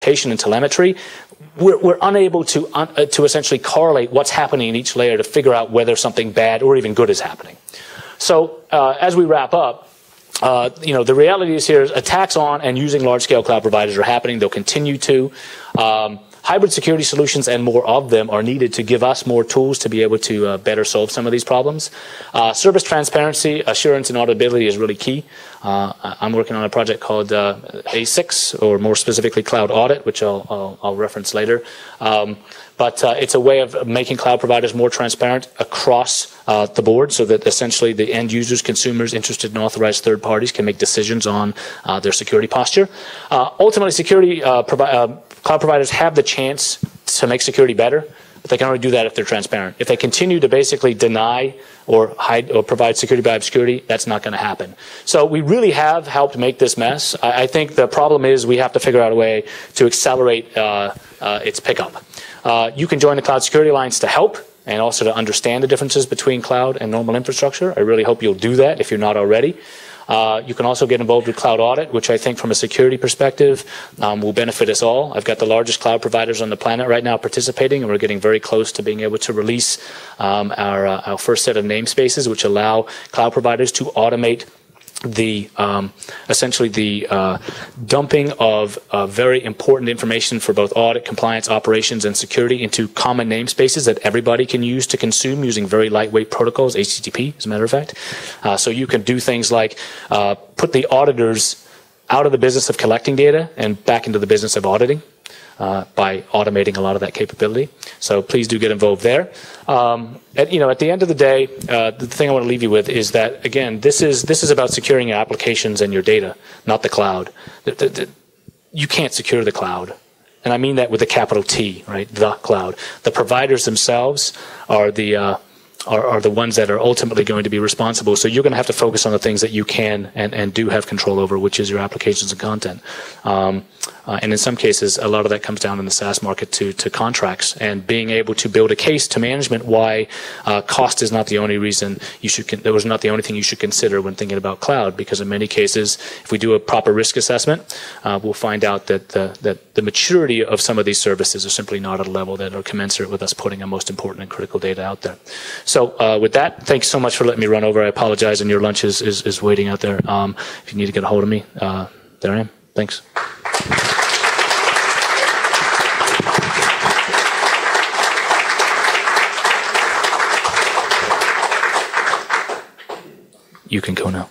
computation and telemetry, we're unable to essentially correlate what's happening in each layer to figure out whether something bad or even good is happening. So as we wrap up, the reality is here, attacks on and using large-scale cloud providers are happening. They'll continue to. Hybrid security solutions and more of them are needed to give us more tools to be able to better solve some of these problems. Service transparency, assurance, and auditability is really key. I'm working on a project called A6, or more specifically Cloud Audit, which I'll reference later. But it's a way of making cloud providers more transparent across the board so that essentially the end users, consumers, interested and authorized third parties can make decisions on their security posture. Ultimately, security cloud providers have the chance to make security better, but they can only do that if they're transparent. If they continue to basically deny or hide or provide security by obscurity, that's not going to happen. So we really have helped make this mess. I think the problem is we have to figure out a way to accelerate its pickup. You can join the Cloud Security Alliance to help and also to understand the differences between cloud and normal infrastructure. I really hope you'll do that if you're not already. You can also get involved with Cloud Audit, which I think from a security perspective will benefit us all. I've got the largest cloud providers on the planet right now participating, and we're getting very close to being able to release our first set of namespaces, which allow cloud providers to automate the essentially the dumping of very important information for both audit, compliance, operations, and security into common namespaces that everybody can use to consume using very lightweight protocols, HTTP, as a matter of fact. So you can do things like put the auditors out of the business of collecting data and back into the business of auditing. By automating a lot of that capability. So please do get involved there. At the end of the day, the thing I want to leave you with is that, again, this is about securing your applications and your data, not the cloud. You can't secure the cloud. And I mean that with a capital T, right? The cloud. The providers themselves are the ones that are ultimately going to be responsible. So you're going to have to focus on the things that you can and do have control over, which is your applications and content. And in some cases, a lot of that comes down in the SaaS market to contracts and being able to build a case to management why cost is not the only reason that was not the only thing you should consider when thinking about cloud. Because in many cases, if we do a proper risk assessment, we'll find out that the maturity of some of these services are simply not at a level that are commensurate with us putting our most important and critical data out there. So with that, thanks so much for letting me run over. I apologize, and your lunch is waiting out there. If you need to get a hold of me, there I am. Thanks. You can go now.